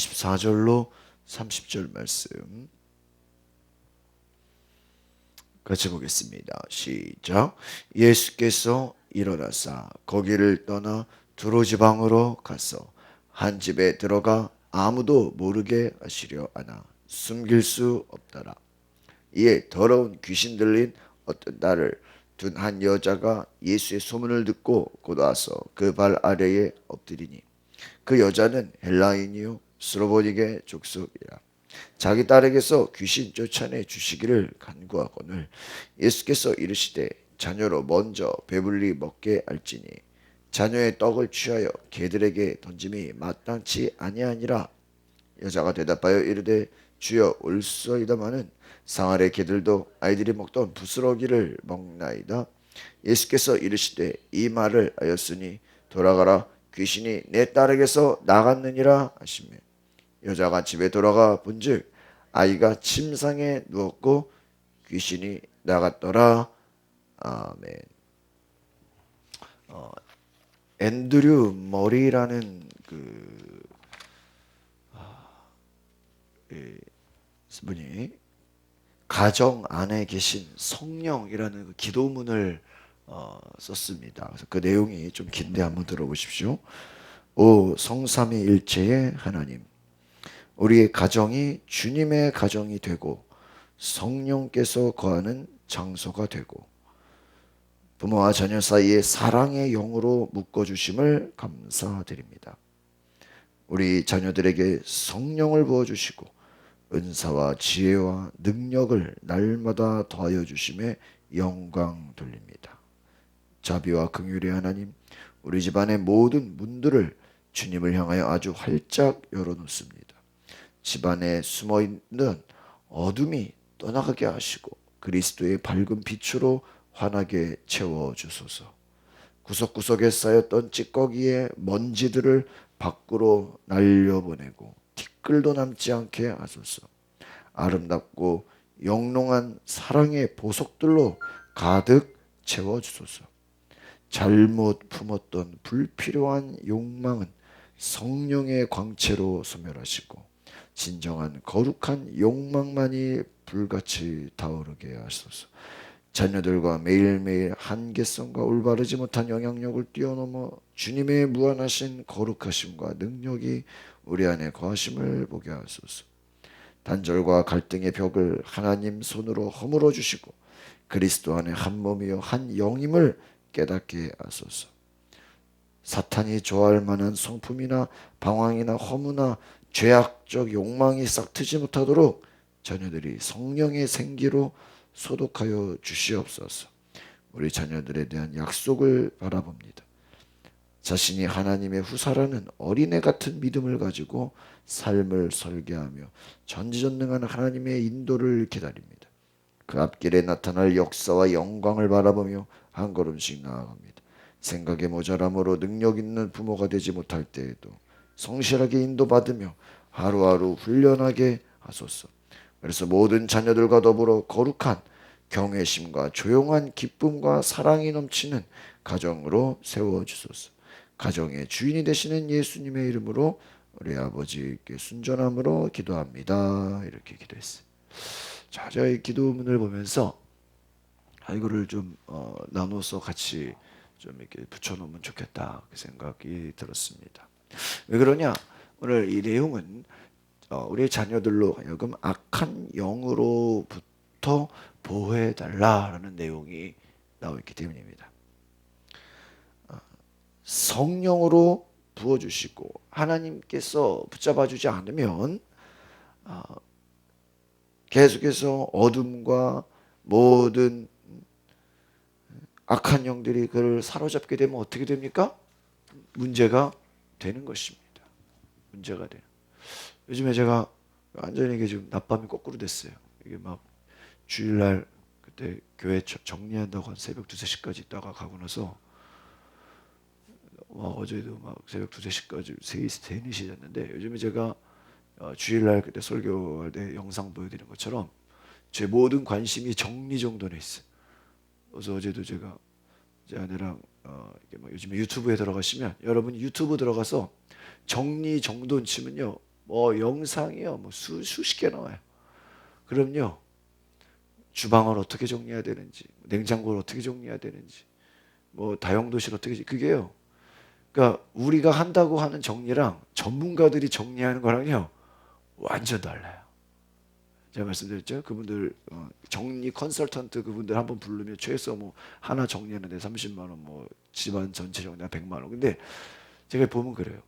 14절로 30절 말씀 같이 보겠습니다. 시작. 예수께서 일어나사 거기를 떠나 두로 지방으로 가서 한 집에 들어가 아무도 모르게 하시려 하나 숨길 수 없더라. 이에 더러운 귀신 들린 어떤 나를 둔 한 여자가 예수의 소문을 듣고 곧 와서 그 발 아래에 엎드리니 그 여자는 헬라인이요 스로보니게 족속이라. 자기 딸에게서 귀신 쫓아내 주시기를 간구하거늘 예수께서 이르시되 자녀로 먼저 배불리 먹게 할지니 자녀의 떡을 취하여 개들에게 던짐이 마땅치 아니하니라. 여자가 대답하여 이르되 주여 올소이다마는 상 아래 개들도 아이들이 먹던 부스러기를 먹나이다. 예수께서 이르시되 이 말을 하였으니 돌아가라 귀신이 내 딸에게서 나갔느니라 하시며 여자가 집에 돌아가 본즉 아이가 침상에 누웠고 귀신이 나갔더라. 아멘. 앤드류 머리라는 분이 가정 안에 계신 성령이라는 그 기도문을 썼습니다. 그래서 그 내용이 좀 긴데 한번 들어보십시오. 오 성삼위일체의 하나님, 우리의 가정이 주님의 가정이 되고 성령께서 거하는 장소가 되고 부모와 자녀 사이에 사랑의 영으로 묶어주심을 감사드립니다. 우리 자녀들에게 성령을 부어주시고 은사와 지혜와 능력을 날마다 더하여 주심에 영광 돌립니다. 자비와 긍휼의 하나님, 우리 집안의 모든 문들을 주님을 향하여 아주 활짝 열어놓습니다. 집안에 숨어있는 어둠이 떠나가게 하시고 그리스도의 밝은 빛으로 환하게 채워주소서. 구석구석에 쌓였던 찌꺼기의 먼지들을 밖으로 날려보내고 티끌도 남지 않게 하소서. 아름답고 영롱한 사랑의 보석들로 가득 채워주소서. 잘못 품었던 불필요한 욕망은 성령의 광채로 소멸하시고 진정한 거룩한 욕망만이 불같이 타오르게 하소서. 자녀들과 매일매일 한계성과 올바르지 못한 영향력을 뛰어넘어 주님의 무한하신 거룩하심과 능력이 우리 안에 거하심을 보게 하소서. 단절과 갈등의 벽을 하나님 손으로 허물어 주시고 그리스도 안에 한 몸이요 한 영임을 깨닫게 하소서. 사탄이 좋아할 만한 성품이나 방황이나 허무나 죄악적 욕망이 싹 트지 못하도록 자녀들이 성령의 생기로 소독하여 주시옵소서. 우리 자녀들에 대한 약속을 바라봅니다. 자신이 하나님의 후사라는 어린애 같은 믿음을 가지고 삶을 설계하며 전지전능한 하나님의 인도를 기다립니다. 그 앞길에 나타날 역사와 영광을 바라보며 한 걸음씩 나아갑니다. 생각의 모자람으로 능력 있는 부모가 되지 못할 때에도 성실하게 인도받으며 하루하루 훈련하게 하소서. 그래서 모든 자녀들과 더불어 거룩한 경외심과 조용한 기쁨과 사랑이 넘치는 가정으로 세워주소서. 가정의 주인이 되시는 예수님의 이름으로 우리 아버지께 순전함으로 기도합니다. 이렇게 기도했어요. 자, 제가 이 기도문을 보면서 이거를 좀 나눠서 같이 좀 이렇게 붙여놓으면 좋겠다 그 생각이 들었습니다. 왜 그러냐? 오늘 이 내용은 우리 자녀들로 하여금 악한 영으로부터 보호해달라라는 내용이 나와 있기 때문입니다. 성령으로 부어주시고 하나님께서 붙잡아주지 않으면 계속해서 어둠과 모든 악한 영들이 그를 사로잡게 되면 어떻게 됩니까? 문제가 되는 것입니다. 문제가 돼요. 요즘에 제가 완전히 이게 지금 낮밤이 거꾸로 됐어요. 이게 막 주일날 그때 교회 정리한다고 한 새벽 2, 3시까지 있다가 가고 나서 어제도 막 새벽 2, 3시까지 3-4시 잤는데 요즘에 제가 주일날 그때 설교할 때 영상 보여드린 것처럼 제 모든 관심이 정리정돈에 있어요. 그래서 어제도 제가 제 아내랑 이게 막 요즘에 유튜브에 들어가시면 여러분이 유튜브 들어가서 정리정돈 치면요 뭐 영상이요, 뭐 수십 개 나와요. 그럼요, 주방을 어떻게 정리해야 되는지, 냉장고를 어떻게 정리해야 되는지, 뭐 다용도실 어떻게, 그게요. 그러니까 우리가 한다고 하는 정리랑 전문가들이 정리하는 거랑요 완전 달라요. 제가 말씀드렸죠. 그분들 정리 컨설턴트 그분들 한번 부르면 최소 뭐 하나 정리하는데 30만 원, 뭐 집안 전체 정리 100만 원. 근데 제가 보면 그래요.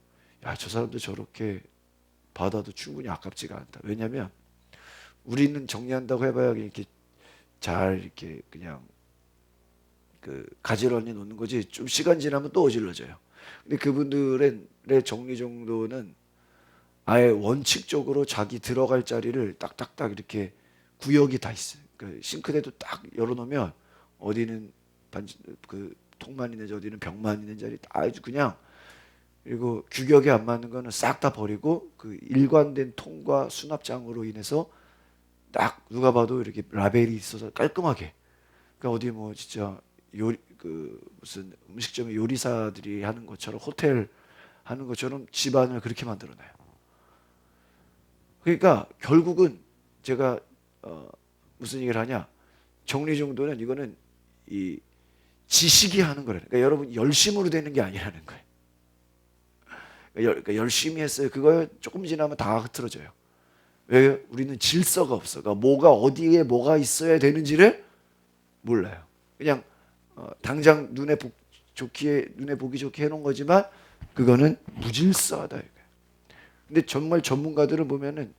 야, 저 사람도 저렇게 받아도 충분히 아깝지가 않다. 왜냐면 우리는 정리한다고 해봐야 이렇게 잘 이렇게 그냥 그 가지런히 놓는 거지. 좀 시간 지나면 또 어질러져요. 근데 그분들의 정리 정도는 아예 원칙적으로 자기 들어갈 자리를 딱딱딱 이렇게 구역이 다 있어요. 그 싱크대도 딱 열어놓으면 어디는 반지 그 통만 있는지 어디는 벽만 있는 자리 다 아주 그냥, 그리고 규격이 안 맞는 거는 싹 다 버리고 그 일관된 통과 수납장으로 인해서 딱 누가 봐도 이렇게 라벨이 있어서 깔끔하게. 그러니까 어디 뭐 진짜 요리 그 무슨 음식점의 요리사들이 하는 것처럼 호텔 하는 것처럼 집안을 그렇게 만들어놔요. 그러니까 결국은 제가 무슨 얘기를 하냐, 정리정돈은 이거는 이 지식이 하는 거라는, 그러니까 여러분 열심으로 되는 게 아니라는 거예요. 그러니까 열심히 했어요. 그거 조금 지나면 다 흐트러져요. 왜? 우리는 질서가 없어. 그러니까 뭐가 어디에 뭐가 있어야 되는지를 몰라요. 그냥 당장 눈에 보기 좋게 해놓은 거지만 그거는 무질서하다 이거예요. 근데 정말 전문가들을 보면은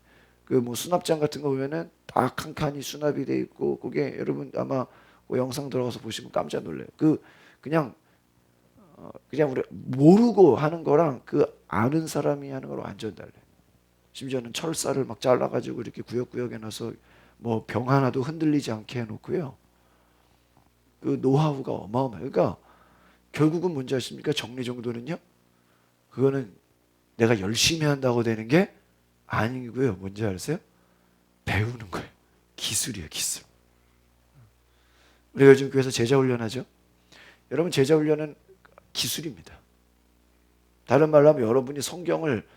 그 뭐 수납장 같은 거 보면은 다 칸칸이 수납이 돼 있고, 그게 여러분 아마 그 영상 들어가서 보시면 깜짝 놀래요. 그냥 우리 모르고 하는 거랑 그 아는 사람이 하는 거랑 완전 달라요. 심지어는 철사를 막 잘라가지고 이렇게 구역구역 해놔서 뭐 병 하나도 흔들리지 않게 해놓고요. 그 노하우가 어마어마해요. 그러니까 결국은 뭔지 아십니까? 정리정돈은요, 그거는 내가 열심히 한다고 되는 게 아니고요. 뭔지 아세요? 배우는 거예요. 기술이에요, 기술. 우리가 요즘 교회에서 제자 훈련하죠. 여러분, 제자 훈련은 기술입니다. 다른 말로 하면 여러분이 성경을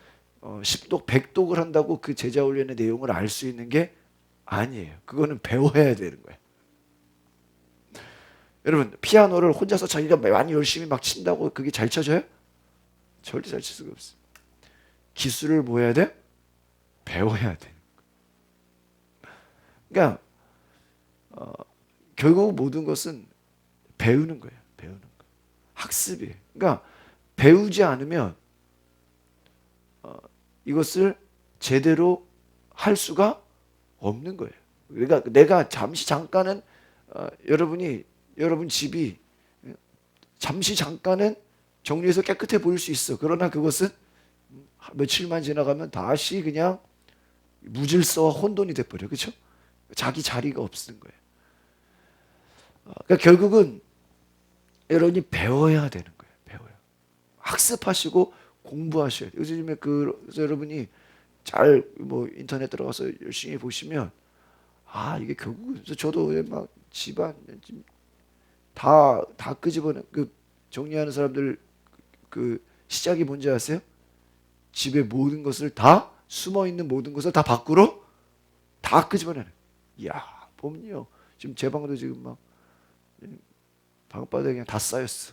10독, 100독을 한다고 그 제자 훈련의 내용을 알 수 있는 게 아니에요. 그거는 배워야 되는 거예요. 여러분, 피아노를 혼자서 자기가 많이 열심히 막 친다고 그게 잘 쳐져요? 절대 잘 칠 수가 없어요. 기술을 뭐 해야 돼? 배워야 돼. 그러니까 결국 모든 것은 배우는 거예요. 배우는 거. 학습이에요. 그러니까 배우지 않으면 이것을 제대로 할 수가 없는 거예요. 그러니까 내가 잠시 잠깐은 여러분 집이 잠시 잠깐은 정리해서 깨끗해 보일 수 있어. 그러나 그것은 며칠만 지나가면 다시 그냥 무질서와 혼돈이 돼버려. 그렇죠? 자기 자리가 없는 거예요. 그러니까 결국은 여러분이 배워야 되는 거예요. 배워요. 학습하시고 공부하셔야 돼요. 요즘에 그래서 여러분이 잘 뭐 인터넷 들어가서 열심히 보시면 이게 결국은 저도 막 집안 다 끄집어내 그 정리하는 사람들 그 시작이 뭔지 아세요? 집의 모든 것을 다 숨어 있는 모든 것을 다 밖으로 다 끄집어내는. 이야, 보면요. 지금 제 방도 지금 막 방바닥에 그냥 다 쌓였어.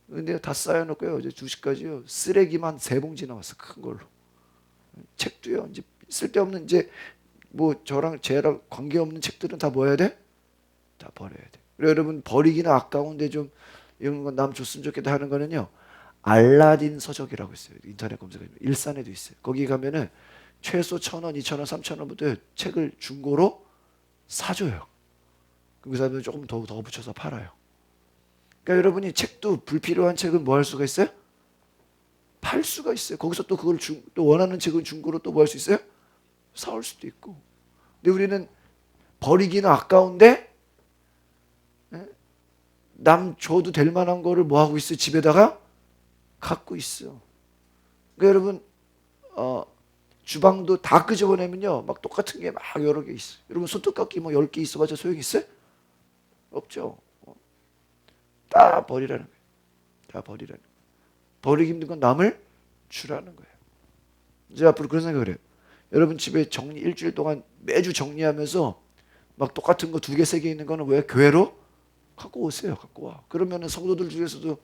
근데 다 쌓여놓고요. 이제 2시까지요. 쓰레기만 3봉지 나왔어. 큰 걸로. 책도요. 이제 쓸데없는 이제 뭐 저랑 쟤랑 관계없는 책들은 다 뭐 해야 돼? 다 버려야 돼. 그리고 여러분 버리기는 아까운데 좀 이런 건 남 줬으면 좋겠다 하는 거는요. 알라딘 서적이라고 있어요. 인터넷 검색하면 일산에도 있어요. 거기 가면은 최소 1,000원, 2,000원, 3,000원부터 책을 중고로 사줘요. 그 사람들 조금 더 붙여서 팔아요. 그러니까 여러분이 책도 불필요한 책은 뭐 할 수가 있어요? 팔 수가 있어요. 거기서 또 그걸 또 원하는 책은 중고로 또 뭐 할 수 있어요? 사올 수도 있고. 근데 우리는 버리기는 아까운데 남 줘도 될 만한 거를 뭐 하고 있어요? 집에다가 갖고 있어. 그러니까 여러분 주방도 다 끄집어내면요. 막 똑같은 게 막 여러 개 있어요. 여러분 손톱깎이 뭐 10개 있어봤자 소용 있어요? 없죠. 다 버리라는 거예요. 다 버리라는 거예요. 버리기 힘든 건 남을 주라는 거예요. 이제 앞으로 그런 생각을 해요. 여러분 집에 정리 일주일 동안 매주 정리하면서 막 똑같은 거 2개, 3개 있는 거는 왜 교회로 갖고 오세요. 갖고 와. 그러면은 성도들 중에서도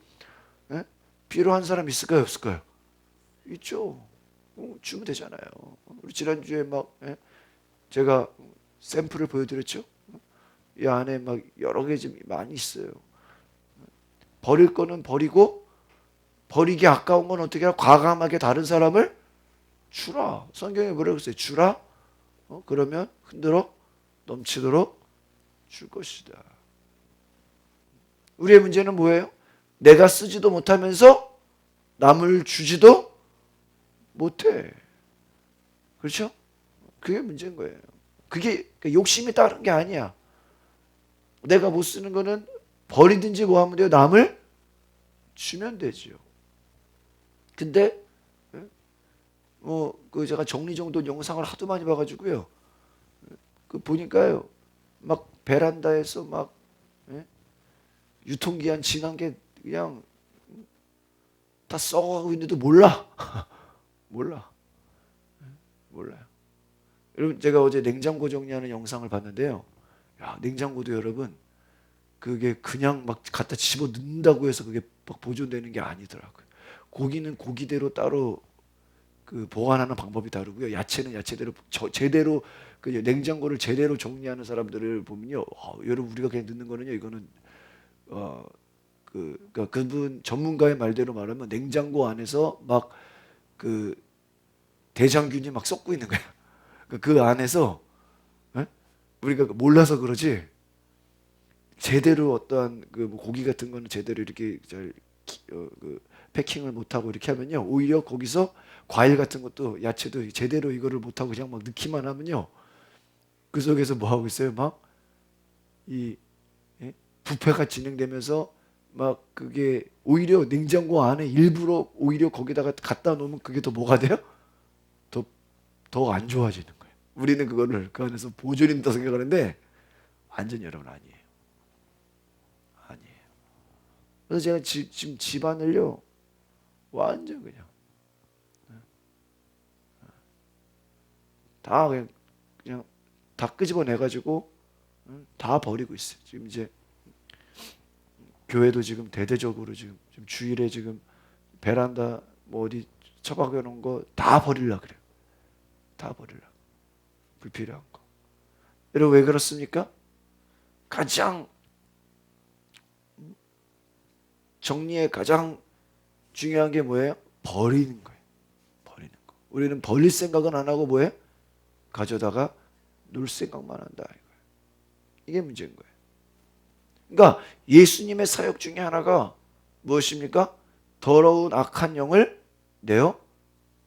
예? 필요한 사람 있을까요? 없을까요? 있죠. 주면 되잖아요. 우리 지난주에 막 제가 샘플을 보여드렸죠. 이 안에 막 여러 개 좀 많이 있어요. 버릴 거는 버리고 버리기 아까운 건 어떻게 하라? 과감하게 다른 사람을 주라. 성경에 뭐라고 했어요? 주라. 그러면 흔들어 넘치도록 줄 것이다. 우리의 문제는 뭐예요? 내가 쓰지도 못하면서 남을 주지도 못해. 그렇죠? 그게 문제인 거예요. 그게 욕심이 다른 게 아니야. 내가 못 쓰는 거는 버리든지 뭐 하면 돼요? 남을 주면 되죠. 근데 그 제가 정리정돈 영상을 하도 많이 봐가지고요. 그 보니까요, 막 베란다에서 막 유통기한 지난 게 그냥 다 썩어가고 있는데도 몰라. 몰라. 몰라요. 여러분 제가 어제 냉장고 정리하는 영상을 봤는데요. 야, 냉장고도 여러분 그게 그냥 막 갖다 집어 넣는다고 해서 그게 막 보존되는 게 아니더라고요. 고기는 고기대로 따로 그 보관하는 방법이 다르고요. 야채는 야채대로 제대로 그 냉장고를 제대로 정리하는 사람들을 보면요. 여러분 우리가 그냥 넣는 거는요. 이거는 그러니까 그분 전문가의 말대로 말하면 냉장고 안에서 막 그 대장균이 막 썩고 있는 거야. 그 안에서 우리가 몰라서 그러지 제대로 어떠한 그뭐 고기 같은 거는 제대로 이렇게 잘 패킹을 못하고 이렇게 하면요 오히려 거기서 과일 같은 것도 야채도 제대로 이거를 못하고 그냥 막 넣기만 하면요 그 속에서 뭐 하고 있어요 막 이 부패가 진행되면서 막 그게 오히려 냉장고 안에 일부러 오히려 거기다가 갖다 놓으면 그게 더 뭐가 돼요? 더 안 좋아지는 거예요. 우리는 그거를 그 안에서 보존인다 생각하는데 완전 여러분 아니에요. 아니에요. 그래서 제가 지금 집안을요 완전 다 그냥 다 끄집어내 가지고 다 버리고 있어요. 지금 이제 교회도 지금 대대적으로 지금 주일에 지금 베란다 뭐 어디 처박아 놓은 거 다 버리려 그래요. 다 버리려. 불필요한 거. 여러분 왜 그렇습니까? 가장 정리의 가장 중요한 게 뭐예요? 버리는 거예요. 버리는 거. 우리는 버릴 생각은 안 하고 뭐예요? 가져다가 놀 생각만 한다 이거예요. 이게 문제인 거예요. 그러니까 예수님의 사역 중에 하나가 무엇입니까? 더러운 악한 영을 내어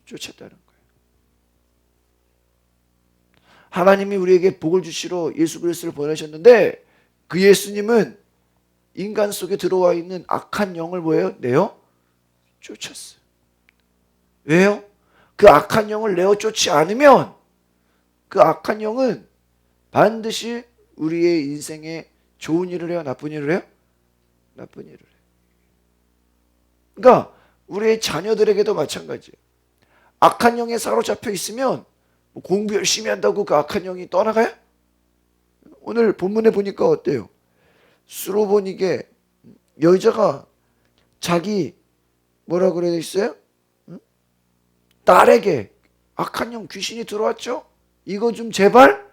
쫓았다는 거예요. 하나님이 우리에게 복을 주시러 예수 그리스도를 보내셨는데 그 예수님은 인간 속에 들어와 있는 악한 영을 뭐예요? 내어 쫓았어요. 왜요? 그 악한 영을 내어 쫓지 않으면 그 악한 영은 반드시 우리의 인생에 좋은 일을 해요? 나쁜 일을 해요? 나쁜 일을 해요. 그러니까 우리의 자녀들에게도 마찬가지예요. 악한 영에 사로잡혀 있으면 뭐 공부 열심히 한다고 그 악한 영이 떠나가요? 오늘 본문에 보니까 어때요? 수로보니게 여자가 자기 뭐라 그래 있어요? 딸에게 악한 영 귀신이 들어왔죠? 이거 좀 제발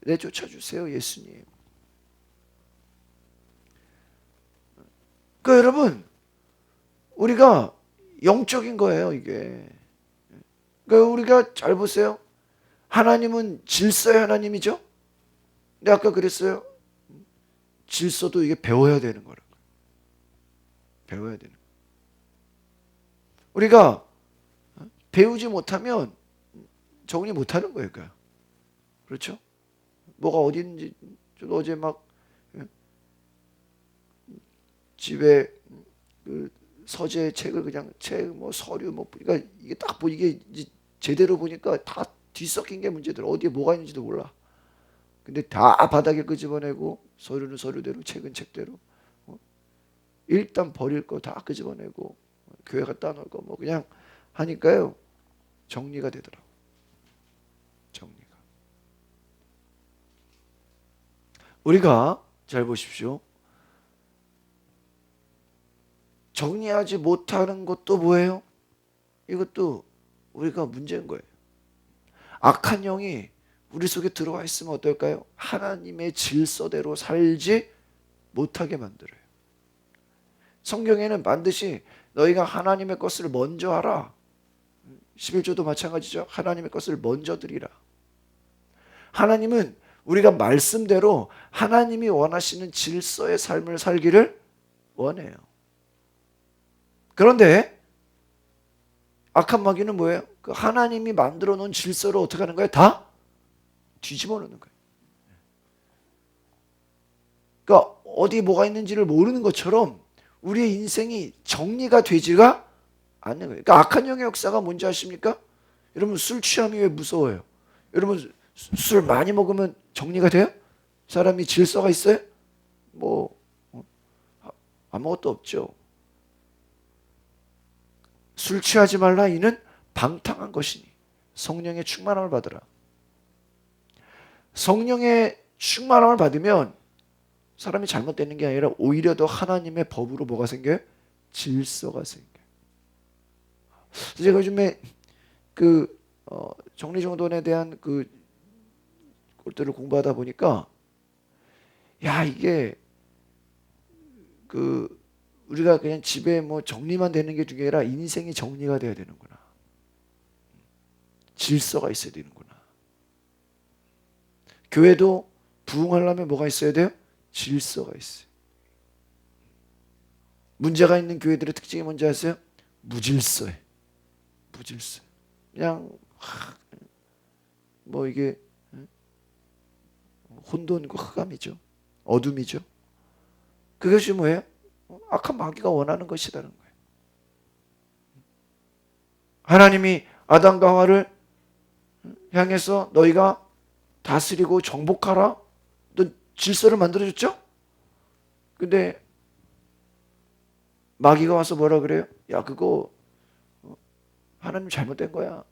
내쫓아 주세요, 예수님. 그러니까 여러분, 우리가 영적인 거예요, 이게. 그러니까 우리가 잘 보세요. 하나님은 질서의 하나님이죠? 근데 아까 그랬어요. 질서도 이게 배워야 되는 거라고. 배워야 되는 거. 우리가 배우지 못하면 정리 못하는 거예요. 그러니까. 그렇죠? 뭐가 어딘지 저도 어제 막 집에 그 서재 책을 그냥 책 뭐 서류 뭐 그러니까 이게 딱 이게 제대로 보니까 다 뒤섞인 게 문제들 어디에 뭐가 있는지도 몰라. 근데 다 바닥에 끄집어내고 서류는 서류대로 책은 책대로 일단 버릴 거 다 끄집어내고 교회 갖다 놓을 거 뭐 그냥 하니까요. 정리가 되더라고. 정리가. 우리가 잘 보십시오. 정리하지 못하는 것도 뭐예요? 이것도 우리가 문제인 거예요. 악한 영이 우리 속에 들어와 있으면 어떨까요? 하나님의 질서대로 살지 못하게 만들어요. 성경에는 반드시 너희가 하나님의 것을 먼저 하라. 11조도 마찬가지죠. 하나님의 것을 먼저 드리라. 하나님은 우리가 말씀대로 하나님이 원하시는 질서의 삶을 살기를 원해요. 그런데 악한 마귀는 뭐예요? 그 하나님이 만들어 놓은 질서를 어떻게 하는 거예요? 다 뒤집어 놓는 거예요. 그러니까 어디 뭐가 있는지를 모르는 것처럼 우리의 인생이 정리가 되지가 않는 거예요. 그러니까 악한 영의 역사가 뭔지 아십니까? 여러분 술 취함이 왜 무서워요? 여러분 술 많이 먹으면 정리가 돼요? 사람이 질서가 있어요? 뭐 아무것도 없죠. 술 취하지 말라 이는 방탕한 것이니 성령의 충만함을 받으라. 성령의 충만함을 받으면 사람이 잘못되는 게 아니라 오히려 더 하나님의 법으로 뭐가 생겨요? 질서가 생겨요. 제가 요즘에 정리정돈에 대한 것들을 공부하다 보니까 야 이게 우리가 그냥 집에 뭐 정리만 되는 게 중요가 아니라 인생이 정리가 돼야 되는구나. 질서가 있어야 되는구나. 교회도 부흥하려면 뭐가 있어야 돼요? 질서가 있어요. 문제가 있는 교회들의 특징이 뭔지 아세요? 무질서해. 무질서. 그냥 뭐 이게 혼돈이고 흑암이죠. 어둠이죠. 그것이 뭐예요? 악한 마귀가 원하는 것이라는 거예요. 하나님이 아담과 하와를 향해서 너희가 다스리고 정복하라. 또 질서를 만들어줬죠? 근데 마귀가 와서 뭐라 그래요? 야 그거 하나님 잘못된 거야.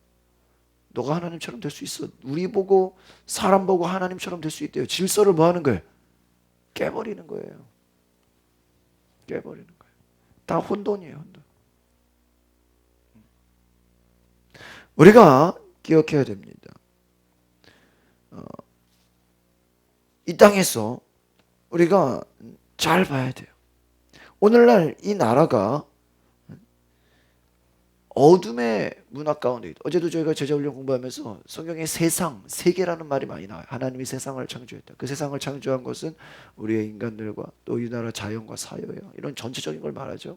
너가 하나님처럼 될 수 있어. 우리 보고 사람 보고 하나님처럼 될 수 있대요. 질서를 뭐 하는 거예요? 깨버리는 거예요. 깨버리는 거예요. 다 혼돈이에요. 혼돈. 우리가 기억해야 됩니다. 이 땅에서 우리가 잘 봐야 돼요. 오늘날 이 나라가 어둠의 문화 가운데 있다. 어제도 저희가 제자훈련 공부하면서 성경에 세상, 세계라는 말이 많이 나와요. 하나님이 세상을 창조했다. 그 세상을 창조한 것은 우리의 인간들과 또 이 나라 자연과 사회예요. 이런 전체적인 걸 말하죠.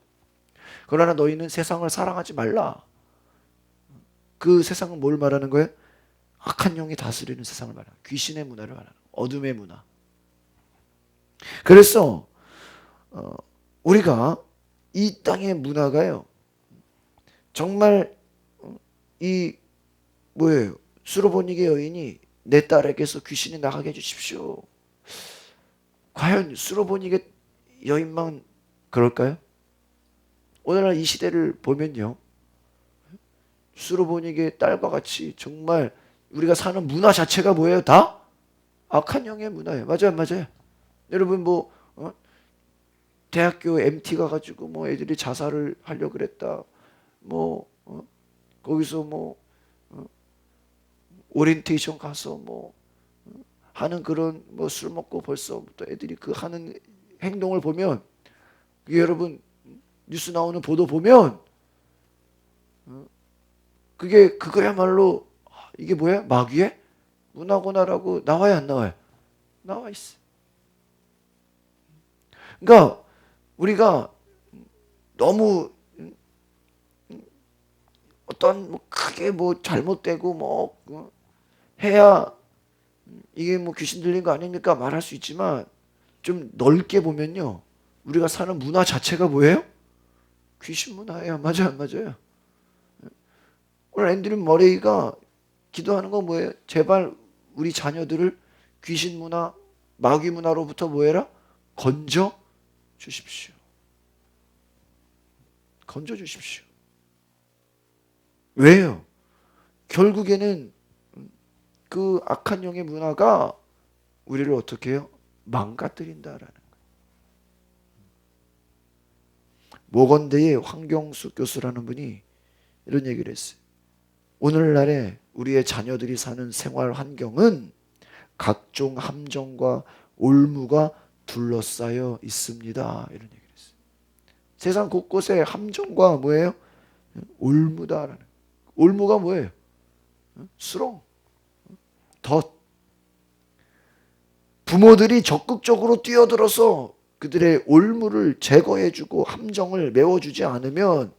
그러나 너희는 세상을 사랑하지 말라. 그 세상은 뭘 말하는 거예요? 악한 영이 다스리는 세상을 말하는 거예요. 귀신의 문화를 말하는 거예요. 어둠의 문화. 그래서 우리가 이 땅의 문화가요. 정말 이 뭐예요? 수로보니게 여인이 내 딸에게서 귀신이 나가게 해주십시오. 과연 수로보니게 여인만 그럴까요? 오늘날 이 시대를 보면요. 수로보니게 딸과 같이 정말 우리가 사는 문화 자체가 뭐예요? 다 악한 영의 문화예요. 맞아요, 맞아요. 여러분 대학교 MT 가가지고 뭐 애들이 자살을 하려고 그랬다. 거기서 오리엔테이션 가서 하는 그런 술 먹고 벌써부터 애들이 그 하는 행동을 보면 여러분 뉴스 나오는 보도 보면 그거야말로 이게 뭐야? 마귀의 문화구나라고 나와야 안 나와요? 나와 있어. 그러니까 우리가 너무 어떤 크게 잘못되고 해야 이게 귀신 들린 거 아닙니까? 말할 수 있지만 좀 넓게 보면요. 우리가 사는 문화 자체가 뭐예요? 귀신 문화예요. 맞아요, 안 맞아요? 오늘 앤드류 머레이가 기도하는 건 뭐예요? 제발 우리 자녀들을 귀신 문화, 마귀 문화로부터 뭐해라? 건져 주십시오. 건져 주십시오. 왜요? 결국에는 그 악한 영의 문화가 우리를 어떻게 해요? 망가뜨린다라는 거예요. 모건대의 황경수 교수라는 분이 이런 얘기를 했어요. 오늘날에 우리의 자녀들이 사는 생활 환경은 각종 함정과 올무가 둘러싸여 있습니다. 이런 얘기를 했어요. 세상 곳곳에 함정과 뭐예요? 올무다라는. 올무가 뭐예요? 수렁, 덫. 부모들이 적극적으로 뛰어들어서 그들의 올무를 제거해주고 함정을 메워주지 않으면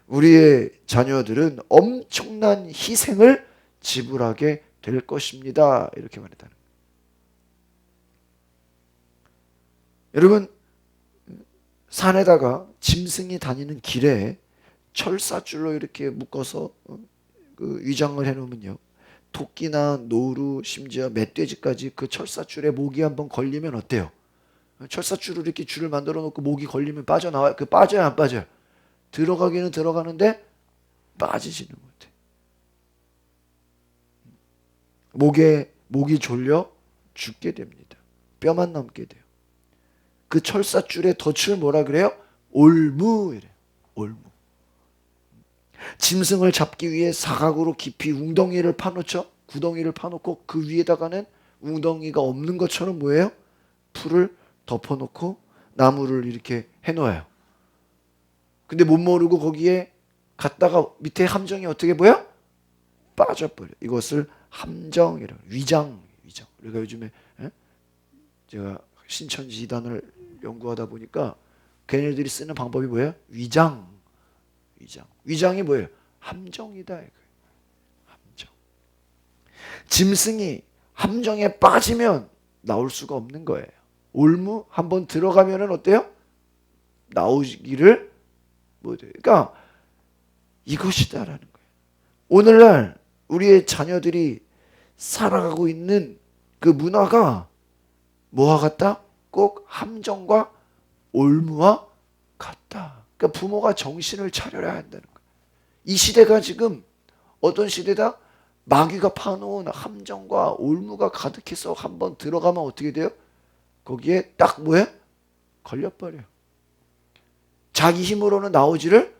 우리의 자녀들은 엄청난 희생을 지불하게 될 것입니다. 이렇게 말했다는 거예요. 여러분, 산에다가 짐승이 다니는 길에 철사줄로 이렇게 묶어서 그 위장을 해놓으면요, 토끼나 노루, 심지어 멧돼지까지 그 철사줄에 목이 한번 걸리면 어때요? 철사줄을 이렇게 줄을 만들어 놓고 목이 걸리면 빠져나와요? 그 빠져요, 안 빠져요? 들어가기는 들어가는데 빠지지는 못해. 목이 졸려 죽게 됩니다. 뼈만 남게 돼요. 그 철사줄의 덫을 뭐라 그래요? 올무 이래요. 올무. 짐승을 잡기 위해 사각으로 깊이 웅덩이를 파놓죠. 구덩이를 파놓고 그 위에다가는 웅덩이가 없는 것처럼 뭐예요? 풀을 덮어놓고 나무를 이렇게 해놓아요. 근데 못 모르고 거기에 갔다가 밑에 함정이 어떻게 보여? 빠져버려. 이것을 함정이라고. 위장. 우리가 요즘에 제가 신천지 이단을 연구하다 보니까 걔네들이 쓰는 방법이 뭐예요? 위장. 위장이 뭐예요? 함정이다. 함정. 짐승이 함정에 빠지면 나올 수가 없는 거예요. 올무 한번 들어가면은 어때요? 나오기를 못해요. 그러니까 이것이다라는 거예요. 오늘날 우리의 자녀들이 살아가고 있는 그 문화가 뭐와 같다? 꼭 함정과 올무와 같다. 그러니까 부모가 정신을 차려야 한다는 거예요. 이 시대가 지금 어떤 시대다? 마귀가 파놓은 함정과 올무가 가득해서 한번 들어가면 어떻게 돼요? 거기에 딱 뭐예요? 걸려버려요. 자기 힘으로는 나오지를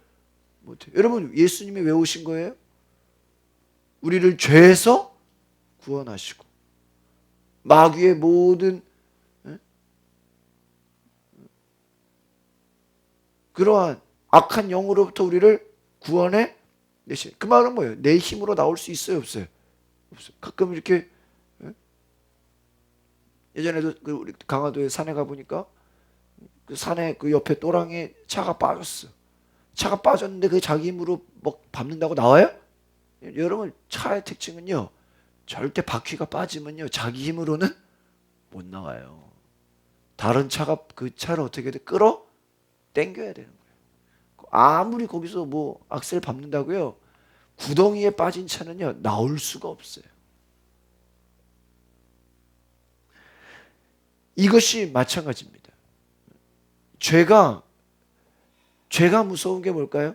못해요. 여러분, 예수님이 왜 오신 거예요? 우리를 죄에서 구원하시고 마귀의 모든 그러한 악한 영으로부터 우리를 구원해 내시. 그 말은 뭐예요? 내 힘으로 나올 수 있어요, 없어요? 없어요. 가끔 이렇게 예전에도 그 우리 강화도에 산에 가 보니까 그 산에 그 옆에 또랑에 차가 빠졌어. 차가 빠졌는데 그 자기 힘으로 뭐 밟는다고 나와요? 여러분, 차의 특징은요, 절대 바퀴가 빠지면요 자기 힘으로는 못 나와요. 다른 차가 그 차를 어떻게 돼? 끌어 당겨야 되는 거예요. 아무리 거기서 뭐 악셀 밟는다고요, 구덩이에 빠진 차는요 나올 수가 없어요. 이것이 마찬가지입니다. 죄가 무서운 게 뭘까요?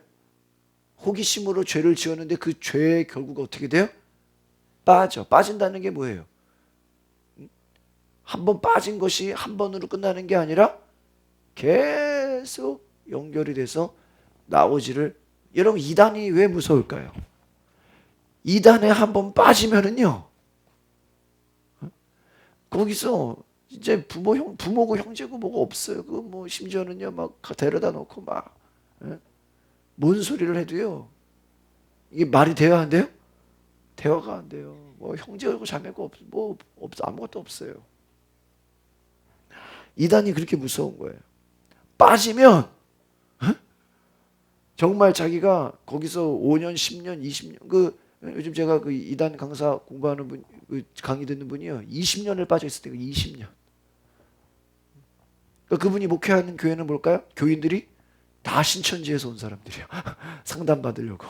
호기심으로 죄를 지었는데 그 죄의 결과가 어떻게 돼요? 빠진다는 게 뭐예요? 한 번 빠진 것이 한 번으로 끝나는 게 아니라 계속 연결이 돼서 나오지를. 여러분, 이단이 왜 무서울까요? 이단에 한 번 빠지면은요, 거기서 이제 부모고 형제고 뭐가 없어요. 그 뭐 심지어는요 막 데려다 놓고 막 뭔 소리를 해도요, 이게 말이 돼야 한대요? 대화가 안 돼요. 뭐 형제고 자매고 아무것도 없어요. 이단이 그렇게 무서운 거예요. 빠지면 정말 자기가 거기서 5년, 10년, 20년, 요즘 제가 그 이단 강사 공부하는 분, 그 강의 듣는 분이요, 20년을 빠져 있을 때가 20년. 그러니까 그분이 목회하는 교회는 뭘까요? 교인들이 다 신천지에서 온 사람들이에요. 상담 받으려고.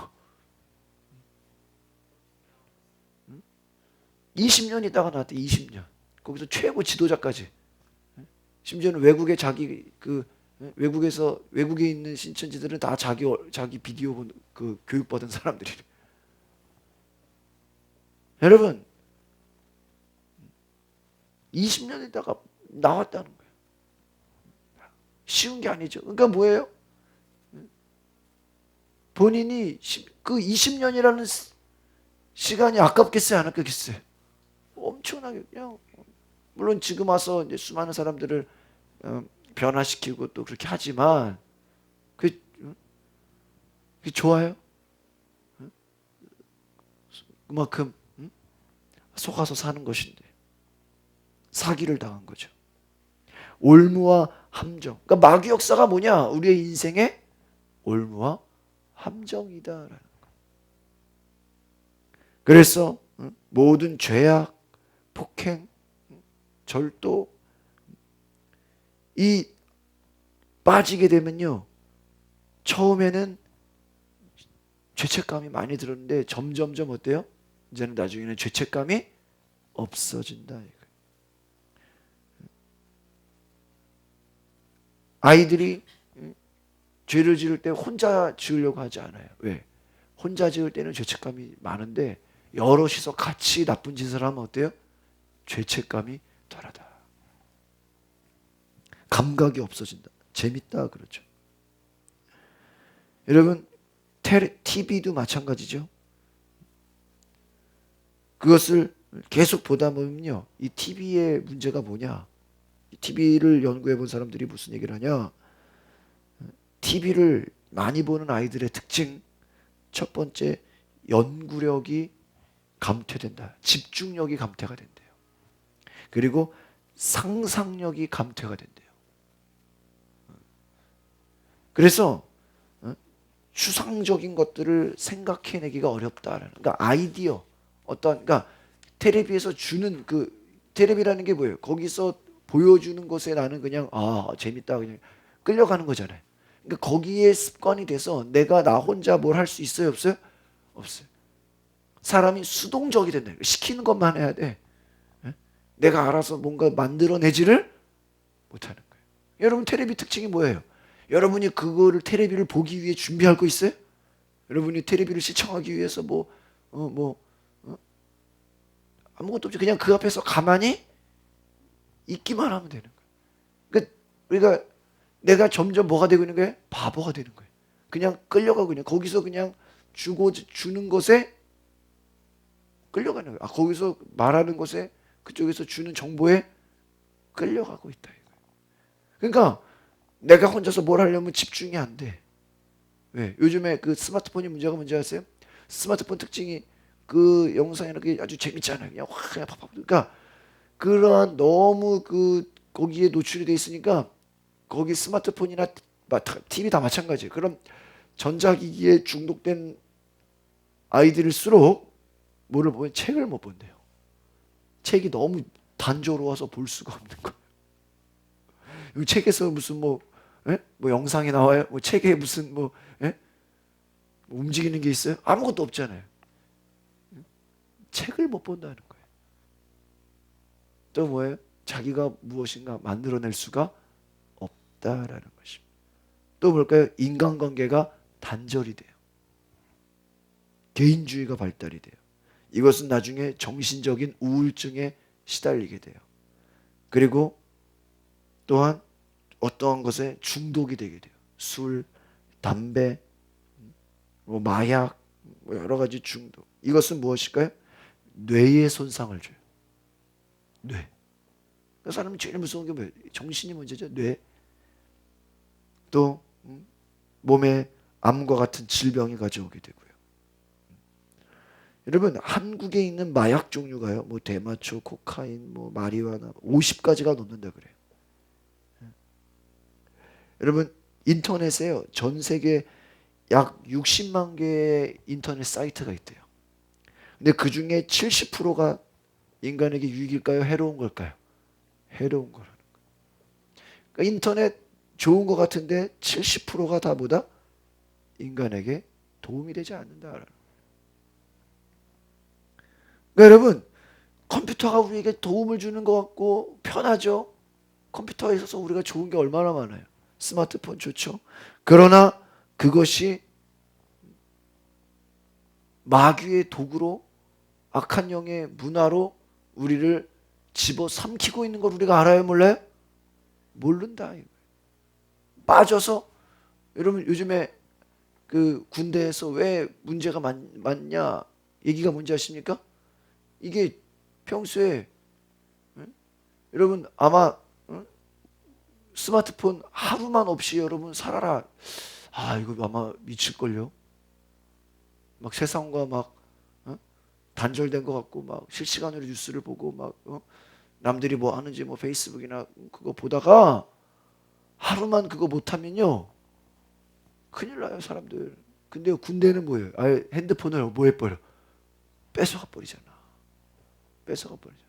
20년 있다가 나왔대. 20년. 거기서 최고 지도자까지. 심지어는 외국에 있는 신천지들은 다 자기 비디오 그 교육받은 사람들이래. 여러분 20년 있다가 나왔다는 거예요. 쉬운 게 아니죠. 그러니까 뭐예요? 본인이 그 20년이라는 시간이 아깝겠어요, 안 아깝겠어요? 엄청나게 그냥 물론 지금 와서 이제 수많은 사람들을 변화시키고 또 그렇게 하지만 그, 그게 좋아요? 그만큼 속아서 사는 것인데 사기를 당한 거죠. 올무와 함정. 그러니까 마귀 역사가 뭐냐? 우리의 인생의 올무와 함정이다라는 거. 그래서 모든 죄악, 폭행, 절도 이 빠지게 되면요. 처음에는 죄책감이 많이 들었는데 점점점 어때요? 이제는 나중에는 죄책감이 없어진다. 아이들이 죄를 지을 때 혼자 지으려고 하지 않아요. 왜? 혼자 지을 때는 죄책감이 많은데 여럿이서 같이 나쁜 짓을 하면 어때요? 죄책감이 덜하다. 감각이 없어진다. 재밌다 그러죠. 여러분 TV도 마찬가지죠. 그것을 계속 보다 보면요. 이 TV의 문제가 뭐냐. TV를 연구해 본 사람들이 무슨 얘기를 하냐. TV를 많이 보는 아이들의 특징. 첫 번째, 연구력이 감퇴된다. 집중력이 감퇴가 된대요. 그리고 상상력이 감퇴가 된대요. 그래서 추상적인 것들을 생각해내기가 어렵다라는. 그러니까 아이디어, 그러니까 텔레비에서 주는 그 텔레비라는 게 뭐예요? 거기서 보여주는 것에 나는 그냥 재밌다 그냥 끌려가는 거잖아요. 그러니까 거기에 습관이 돼서 내가 나 혼자 뭘 할 수 있어요, 없어요? 없어요. 사람이 수동적이 된다. 시키는 것만 해야 돼. 내가 알아서 뭔가 만들어내지를 못하는 거예요. 여러분 텔레비 특징이 뭐예요? 여러분이 그거를 텔레비를 보기 위해 준비할 거 있어요? 여러분이 텔레비를 시청하기 위해서 아무것도 없죠. 그냥 그 앞에서 가만히 있기만 하면 되는 거예요. 그러니까 내가 점점 뭐가 되고 있는 거예요? 바보가 되는 거예요. 그냥 끌려가고 있는 거기서 그냥 주는 것에 끌려가는 거예요. 거기서 말하는 것에 그쪽에서 주는 정보에 끌려가고 있다. 그러니까 내가 혼자서 뭘 하려면 집중이 안 돼. 왜? 요즘에 그 스마트폰이 문제가 뭔지 아세요? 스마트폰 특징이 그 영상이나 그게 아주 재밌잖아요. 그냥 확 그냥 팍팍. 그러니까 그러한 너무 거기에 노출이 돼 있으니까 거기 스마트폰이나 TV 다 마찬가지예요. 그럼 전자기기에 중독된 아이들일수록 뭐를 보면 책을 못 본대요. 책이 너무 단조로워서 볼 수가 없는 거예요. 이 책에서 무슨 뭐 영상이 나와요? 뭐 책에 무슨 뭐 움직이는 게 있어요? 아무것도 없잖아요. 책을 못 본다는 거예요. 또 뭐예요? 자기가 무엇인가 만들어낼 수가 없다라는 것입니다. 또 뭘까요? 인간관계가 단절이 돼요. 개인주의가 발달이 돼요. 이것은 나중에 정신적인 우울증에 시달리게 돼요. 그리고 또한 어떠한 것에 중독이 되게 돼요. 술, 담배, 마약, 여러 가지 중독. 이것은 무엇일까요? 뇌에 손상을 줘요. 뇌. 그 사람이 제일 무서운 게 뭐예요? 정신이 문제죠. 뇌. 또 몸에 암과 같은 질병이 가져오게 되고요. 여러분 한국에 있는 마약 종류가요. 뭐 대마초, 코카인, 뭐 마리화나 50가지가 넘는다 그래요. 여러분 인터넷에요. 전 세계 약 60만 개의 인터넷 사이트가 있대요. 근데 그 중에 70%가 인간에게 유익일까요? 해로운 걸까요? 해로운 거라는 거예요. 그러니까 인터넷 좋은 것 같은데 70%가 다 뭐다? 인간에게 도움이 되지 않는다라는 거예요. 그러니까 여러분 컴퓨터가 우리에게 도움을 주는 것 같고 편하죠. 컴퓨터에 있어서 우리가 좋은 게 얼마나 많아요. 스마트폰 좋죠. 그러나 그것이 마귀의 도구로 악한 영의 문화로 우리를 집어삼키고 있는 걸 우리가 알아요, 몰라요? 모른다. 빠져서, 여러분 요즘에 그 군대에서 왜 문제가 많냐 얘기가 뭔지 아십니까? 이게 평소에, 여러분 아마 스마트폰 하루만 없이 여러분 살아라. 아, 이거 아마 미칠걸요. 막 세상과 막 단절된 것 같고, 막 실시간으로 뉴스를 보고 막 남들이 뭐 하는지 뭐 페이스북이나 그거 보다가 하루만 그거 못하면요 큰일 나요, 사람들. 근데 군대는 뭐예요? 아예 핸드폰을 뭐 해버려? 뺏어가 버리잖아. 뺏어가 버리잖아.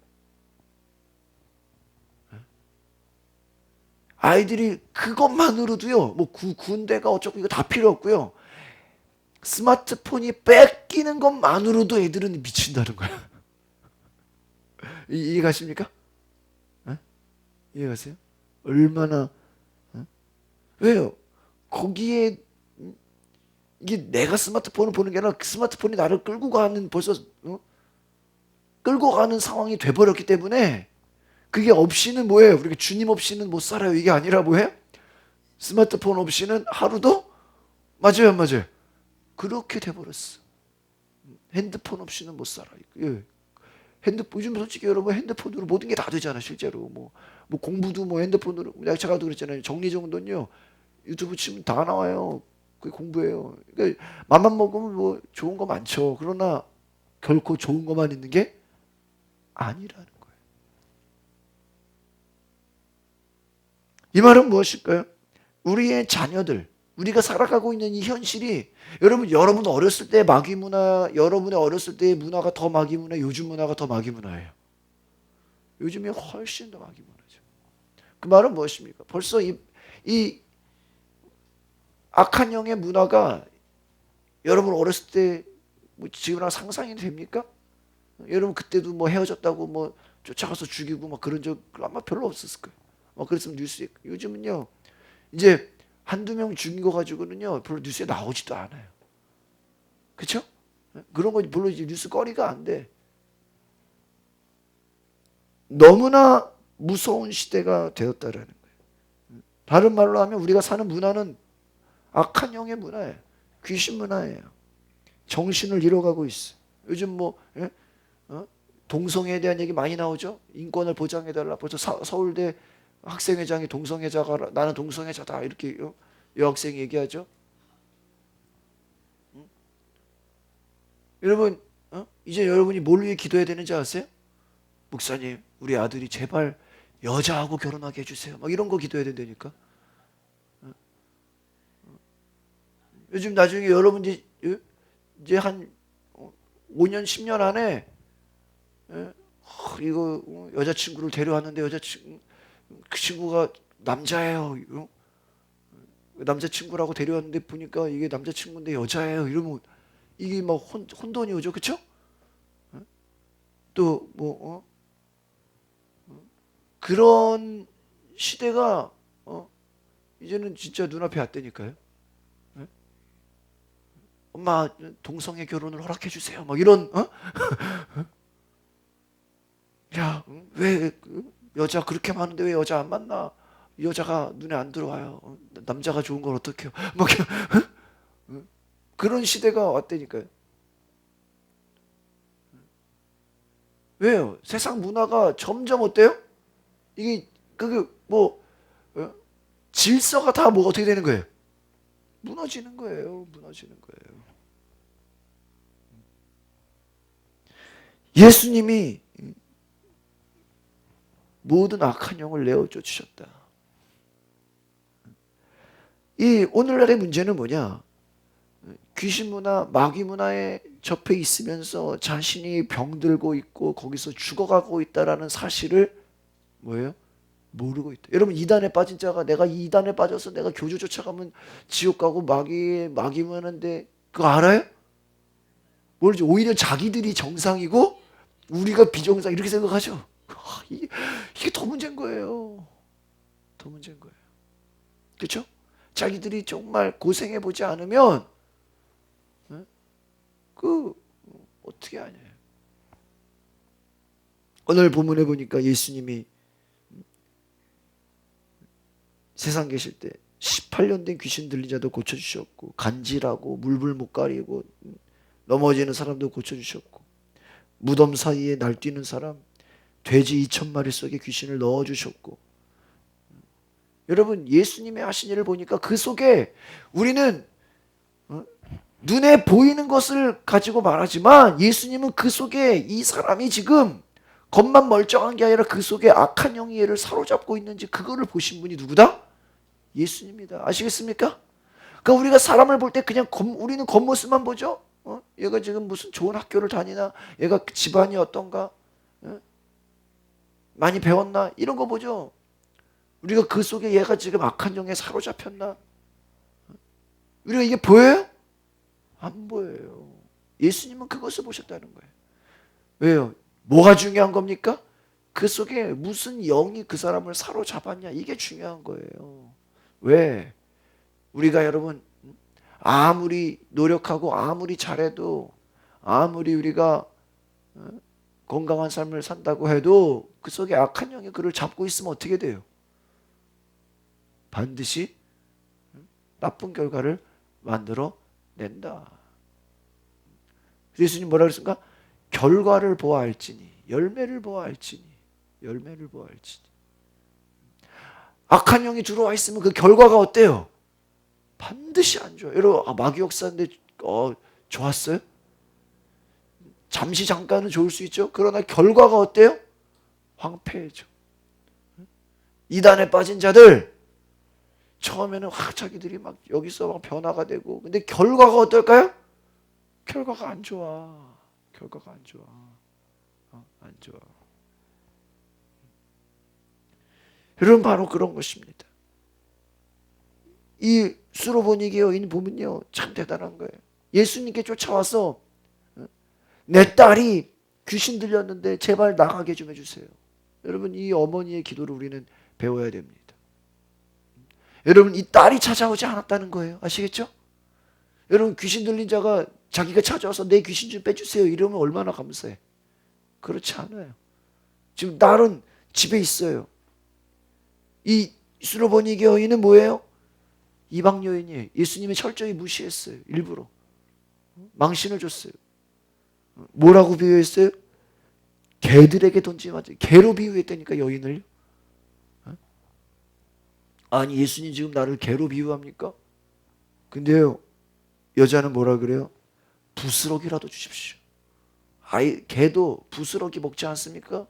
아이들이 그것만으로도요, 뭐 군대가 어쩌고 이거 다 필요 없고요. 스마트폰이 뺏기는 것만으로도 애들은 미친다는 거야. 이해가십니까? 어? 이해가세요? 얼마나, 왜요? 거기에 이게 내가 스마트폰을 보는 게 아니라 그 스마트폰이 나를 끌고 가는, 벌써 끌고 가는 상황이 돼버렸기 때문에, 그게 없이는 뭐예요? 우리가 주님 없이는 못 살아요. 이게 아니라 뭐예요? 스마트폰 없이는 하루도, 맞아요, 안 맞아요? 그렇게 돼버렸어. 핸드폰 없이는 못 살아. 예. 핸드폰, 요즘 솔직히 여러분 핸드폰으로 모든 게 다 되잖아, 실제로. 뭐 공부도 뭐 핸드폰으로, 제가도 그랬잖아요. 정리정돈요. 유튜브 치면 다 나와요. 그게 공부예요. 그러니까 맘만 먹으면 뭐 좋은 거 많죠. 그러나 결코 좋은 것만 있는 게 아니라는 거예요. 이 말은 무엇일까요? 우리의 자녀들, 우리가 살아가고 있는 이 현실이, 여러분 어렸을 때 마귀 문화, 여러분의 어렸을 때의 문화가 더 마귀 문화, 요즘 문화가 더 마귀 문화예요. 요즘이 훨씬 더 마귀 문화죠. 그 말은 무엇입니까? 벌써 이 악한 영의 문화가 여러분 어렸을 때뭐 지금이랑 상상이 됩니까? 여러분 그때도 뭐 헤어졌다고 뭐 쫓아가서 죽이고 막 그런 적 아마 별로 없었을 거예요. 그랬으면 뉴스에. 요즘은요 이제 한두 명 죽인 거 가지고는요 별로 뉴스에 나오지도 않아요. 그렇죠? 그런 거 별로 이제 뉴스 거리가 안 돼. 너무나 무서운 시대가 되었다라는 거예요. 다른 말로 하면 우리가 사는 문화는 악한 영의 문화예요. 귀신 문화예요. 정신을 잃어가고 있어. 요즘 뭐 동성애에 대한 얘기 많이 나오죠. 인권을 보장해달라. 벌써 서울대 학생회장이 동성애자가, 나는 동성애자다 이렇게 여학생이 얘기하죠. 여러분 이제 여러분이 뭘 위해 기도해야 되는지 아세요? 목사님, 우리 아들이 제발 여자하고 결혼하게 해주세요. 막 이런 거 기도해야 된다니까. 요즘 나중에 여러분이 이제 한 5년 10년 안에 이거 여자친구를 데려왔는데 그 친구가 남자예요. 남자친구라고 데려왔는데 보니까 이게 남자친구인데 여자예요. 이러면 이게 막 혼돈이 오죠. 그쵸? 또 뭐 그런 시대가 이제는 진짜 눈앞에 왔다니까요. 예? 엄마 동성애 결혼을 허락해 주세요. 막 이런 야, 왜 여자 그렇게 많은데 왜 여자 안 만나? 여자가 눈에 안 들어와요. 남자가 좋은 걸 어떡해요? 막 그런 시대가 왔다니까요. 왜요? 세상 문화가 점점 어때요? 이게 그게 뭐 질서가 다 뭐 어떻게 되는 거예요? 무너지는 거예요. 무너지는 거예요. 예수님이 모든 악한 영을 내어 쫓으셨다. 이 오늘날의 문제는 뭐냐? 귀신 문화, 마귀 문화에 접해 있으면서 자신이 병들고 있고 거기서 죽어가고 있다라는 사실을 뭐예요? 모르고 있다. 여러분 이단에 빠진 자가, 내가 이 이단에 빠져서 내가 교주 쫓아가면 지옥 가고 마귀 문화인데 그거 알아요? 모르죠. 오히려 자기들이 정상이고 우리가 비정상 이렇게 생각하죠. 이게 더 문제인 거예요. 더 문제인 거예요. 그렇죠? 자기들이 정말 고생해 보지 않으면 그 어떻게 하냐. 오늘 본문에 보니까 예수님이 세상 계실 때 18년 된 귀신 들린 자도 고쳐주셨고, 간질하고 물불 못 가리고 넘어지는 사람도 고쳐주셨고, 무덤 사이에 날뛰는 사람, 돼지 2,000마리 속에 귀신을 넣어주셨고, 여러분 예수님의 하신 일을 보니까 그 속에 우리는 눈에 보이는 것을 가지고 말하지만 예수님은 그 속에 이 사람이 지금 겉만 멀쩡한 게 아니라 그 속에 악한 영이 얘를 사로잡고 있는지 그거를 보신 분이 누구다? 예수님이다. 아시겠습니까? 그러니까 우리가 사람을 볼 때 그냥 우리는 겉모습만 보죠. 얘가 지금 무슨 좋은 학교를 다니나, 얘가 집안이 어떤가, 많이 배웠나, 이런 거 보죠. 우리가 그 속에 얘가 지금 악한 영에 사로잡혔나, 우리가 이게 보여요? 안 보여요. 예수님은 그것을 보셨다는 거예요. 왜요? 뭐가 중요한 겁니까? 그 속에 무슨 영이 그 사람을 사로잡았냐, 이게 중요한 거예요. 왜? 우리가 여러분 아무리 노력하고 아무리 잘해도, 아무리 우리가 건강한 삶을 산다고 해도 그 속에 악한 영이 그를 잡고 있으면 어떻게 돼요? 반드시 나쁜 결과를 만들어 낸다. 예수님 뭐라 그랬습니까? 결과를 보아할지니, 열매를 보아할지니, 열매를 보아할지니. 악한 영이 들어와 있으면 그 결과가 어때요? 반드시 안 좋아요. 여러분 마귀 역사인데 좋았어요? 잠시 잠깐은 좋을 수 있죠. 그러나 결과가 어때요? 황폐해져. 이단에 빠진 자들 처음에는 자기들이 막 여기서 막 변화가 되고, 근데 결과가 어떨까요? 결과가 안 좋아. 결과가 안 좋아. 안 좋아. 여러분 바로 그런 것입니다. 이 수로보니게 여인 보면요 참 대단한 거예요. 예수님께 쫓아와서 내 딸이 귀신 들렸는데 제발 나가게 좀 해주세요. 여러분 이 어머니의 기도를 우리는 배워야 됩니다. 여러분 이 딸이 찾아오지 않았다는 거예요. 아시겠죠? 여러분 귀신 들린 자가 자기가 찾아와서 내 귀신 좀 빼주세요 이러면 얼마나 감사해. 그렇지 않아요. 지금 딸은 집에 있어요. 이 수로보니게 여인은 뭐예요? 이방 여인이에요. 예수님이 철저히 무시했어요. 일부러 망신을 줬어요. 뭐라고 비유했어요? 개들에게 던지면 개로 비유했다니까 여인을. 아니 예수님 지금 나를 개로 비유합니까? 근데요 여자는 뭐라 그래요? 부스러기라도 주십시오. 개도 부스러기 먹지 않습니까?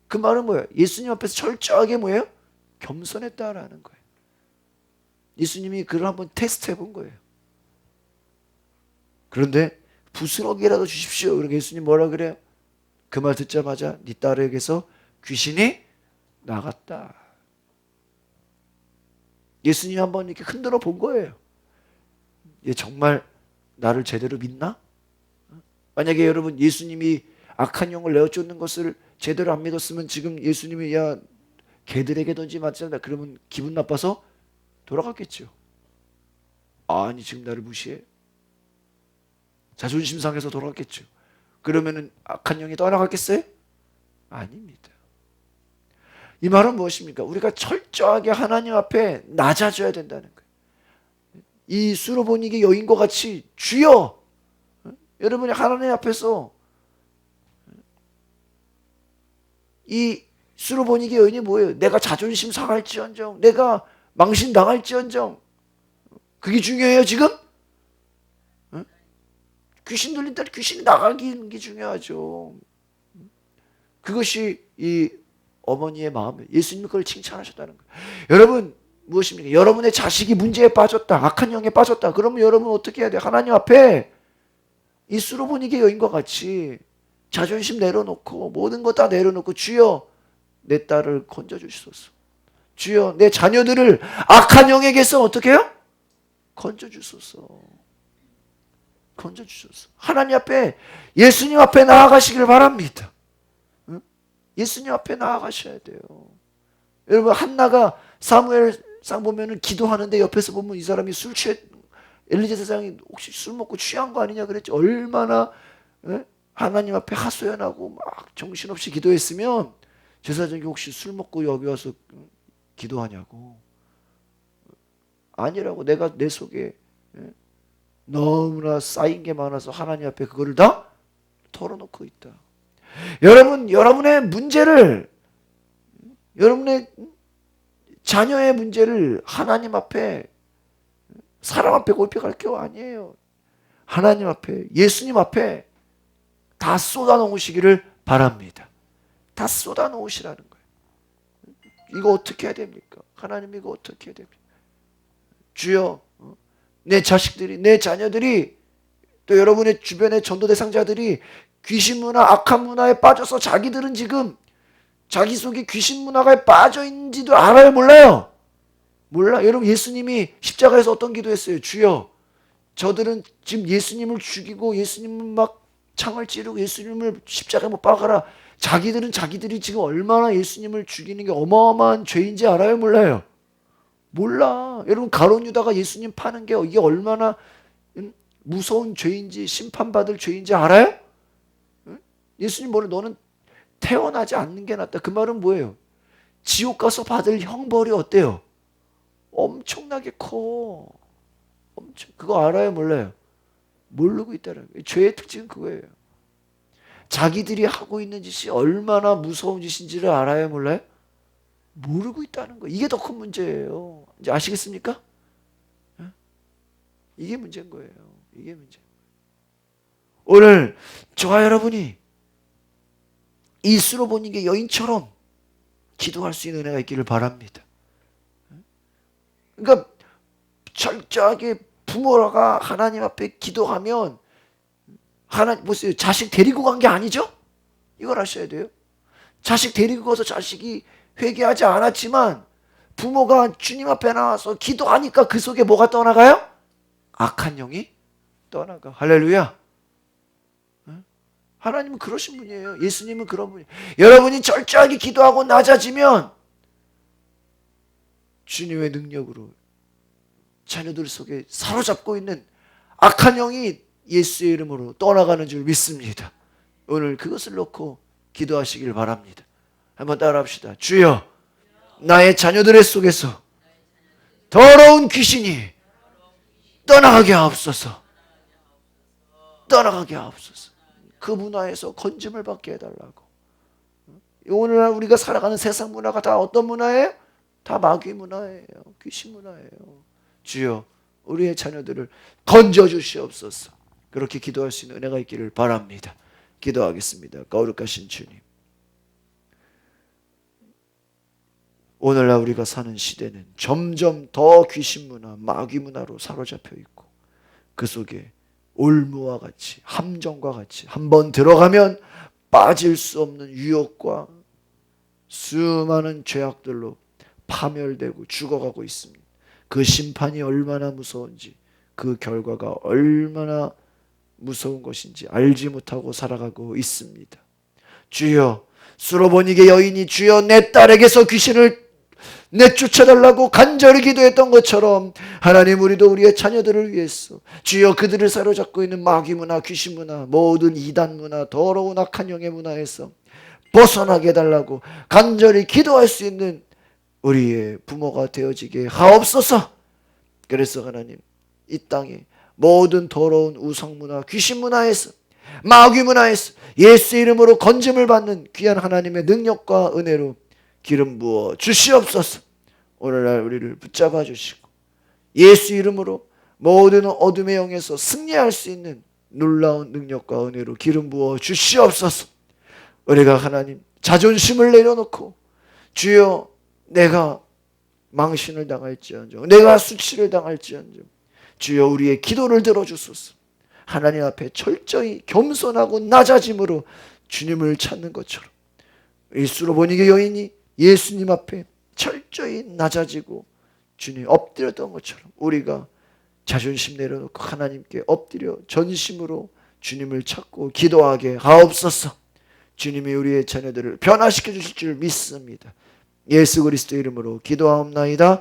그 말은 뭐예요? 예수님 앞에서 철저하게 뭐예요? 겸손했다라는 거예요. 예수님이 그걸 한번 테스트 해본 거예요. 그런데 부스러기라도 주십시오. 그러니까 예수님 뭐라 그래요? 그 말 듣자마자 네 딸에게서 귀신이 나갔다. 예수님 한번 이렇게 흔들어 본 거예요. 얘 정말 나를 제대로 믿나? 만약에 여러분 예수님이 악한 영을 내어쫓는 것을 제대로 안 믿었으면 지금 예수님이 야 개들에게 던지 맞잖아 그러면 기분 나빠서 돌아갔겠죠. 아니 지금 나를 무시해? 자존심 상해서 돌아갔겠죠. 그러면은 악한 영이 떠나갔겠어요? 아닙니다. 이 말은 무엇입니까? 우리가 철저하게 하나님 앞에 낮아져야 된다는 거예요. 이 수로보니게 여인과 같이 주여, 여러분이 하나님 앞에서 이 수로보니게 여인이 뭐예요? 내가 자존심 상할지언정, 내가 망신 당할지언정, 그게 중요해요 지금? 귀신 들린 딸 귀신 나가는 게 중요하죠. 그것이 이 어머니의 마음이에요. 예수님이 그걸 칭찬하셨다는 거예요. 여러분 무엇입니까? 여러분의 자식이 문제에 빠졌다, 악한 영에 빠졌다. 그러면 여러분 어떻게 해야 돼요? 하나님 앞에 이 수로보니게 여인과 같이 자존심 내려놓고 모든 것 다 내려놓고 주여 내 딸을 건져주시소서. 주여 내 자녀들을 악한 영에게서 어떻게 해요? 건져주소서. 건져주소서. 하나님 앞에 예수님 앞에 나아가시길 바랍니다. 예수님 앞에 나아가셔야 돼요. 여러분 한나가 사무엘상 보면은 기도하는데 옆에서 보면 이 사람이 술 취해 엘리제 세상이 혹시 술 먹고 취한 거 아니냐 그랬지. 얼마나 하나님 앞에 하소연하고 막 정신없이 기도했으면 제사장이 혹시 술 먹고 여기 와서 기도하냐고. 아니라고. 내가 내 속에 너무나 쌓인 게 많아서 하나님 앞에 그거를 다 털어놓고 있다. 여러분의 문제를, 여러분의 자녀의 문제를 하나님 앞에, 사람 앞에 골픽할 게 아니에요. 하나님 앞에, 예수님 앞에 다 쏟아놓으시기를 바랍니다. 다 쏟아놓으시라는 거예요. 이거 어떻게 해야 됩니까? 하나님 이거 어떻게 해야 됩니까? 주여, 내 자식들이, 내 자녀들이, 또 여러분의 주변의 전도 대상자들이 귀신 문화, 악한 문화에 빠져서 자기들은 지금 자기 속에 귀신 문화가 빠져 있는지도 알아요? 몰라요? 몰라. 여러분, 예수님이 십자가에서 어떤 기도했어요? 주여, 저들은 지금 예수님을 죽이고 예수님을 막 창을 찌르고 예수님을 십자가에 못 박아라. 자기들은 자기들이 지금 얼마나 예수님을 죽이는 게 어마어마한 죄인지 알아요? 몰라요? 몰라. 여러분, 가룟 유다가 예수님 파는 게 이게 얼마나 무서운 죄인지, 심판받을 죄인지 알아요? 예수님 뭐래? 너는 태어나지 않는 게 낫다. 그 말은 뭐예요? 지옥 가서 받을 형벌이 어때요? 엄청나게 커. 그거 알아요? 몰라요? 모르고 있다는 거예요. 죄의 특징은 그거예요. 자기들이 하고 있는 짓이 얼마나 무서운 짓인지를 알아요? 몰라요? 모르고 있다는 거예요. 이게 더 큰 문제예요. 이제 아시겠습니까? 이게 문제인 거예요. 이게 문제인 거예요. 오늘 저와 여러분이 이 수로보니게 여인처럼 기도할 수 있는 은혜가 있기를 바랍니다. 그러니까 철저하게 부모가 하나님 앞에 기도하면, 하나님 보세요. 자식 데리고 간 게 아니죠? 이걸 아셔야 돼요. 자식 데리고 가서 자식이 회개하지 않았지만 부모가 주님 앞에 나와서 기도하니까 그 속에 뭐가 떠나가요? 악한 영이 떠나가. 할렐루야. 하나님은 그러신 분이에요. 예수님은 그런 분이에요. 여러분이 철저하게 기도하고 낮아지면 주님의 능력으로 자녀들 속에 사로잡고 있는 악한 영이 예수의 이름으로 떠나가는 줄 믿습니다. 오늘 그것을 놓고 기도하시길 바랍니다. 한번 따라합시다. 주여, 나의 자녀들의 속에서 더러운 귀신이 떠나가게 하옵소서. 떠나가게 하옵소서. 그 문화에서 건짐을 받게 해달라고. 오늘날 우리가 살아가는 세상 문화가 다 어떤 문화예요? 다 마귀 문화예요. 귀신 문화예요. 주여, 우리의 자녀들을 건져 주시옵소서. 그렇게 기도할 수 있는 은혜가 있기를 바랍니다. 기도하겠습니다. 거룩하신 주님, 오늘날 우리가 사는 시대는 점점 더 귀신 문화, 마귀 문화로 사로잡혀 있고 그 속에 올무와 같이, 함정과 같이 한번 들어가면 빠질 수 없는 유혹과 수많은 죄악들로 파멸되고 죽어가고 있습니다. 그 심판이 얼마나 무서운지, 그 결과가 얼마나 무서운 것인지 알지 못하고 살아가고 있습니다. 주여, 수로보니게 여인이 주여 내 딸에게서 귀신을 내쫓아달라고 간절히 기도했던 것처럼 하나님, 우리도 우리의 자녀들을 위해서 주여 그들을 사로잡고 있는 마귀 문화, 귀신 문화, 모든 이단 문화, 더러운 악한 영의 문화에서 벗어나게 해달라고 간절히 기도할 수 있는 우리의 부모가 되어지게 하옵소서. 그래서 하나님, 이 땅에 모든 더러운 우상 문화, 귀신 문화에서, 마귀 문화에서 예수 이름으로 건짐을 받는 귀한 하나님의 능력과 은혜로 기름 부어 주시옵소서. 오늘날 우리를 붙잡아 주시고 예수 이름으로 모든 어둠의 영에서 승리할 수 있는 놀라운 능력과 은혜로 기름 부어 주시옵소서. 우리가 하나님 자존심을 내려놓고 주여 내가 망신을 당할지언정, 내가 수치를 당할지언정 주여 우리의 기도를 들어주소서. 하나님 앞에 철저히 겸손하고 낮아짐으로 주님을 찾는 것처럼 이 수로보니게 여인이 예수님 앞에 철저히 낮아지고 주님 엎드렸던 것처럼 우리가 자존심 내려놓고 하나님께 엎드려 전심으로 주님을 찾고 기도하게 하옵소서. 주님이 우리의 자녀들을 변화시켜 주실 줄 믿습니다. 예수 그리스도 이름으로 기도하옵나이다.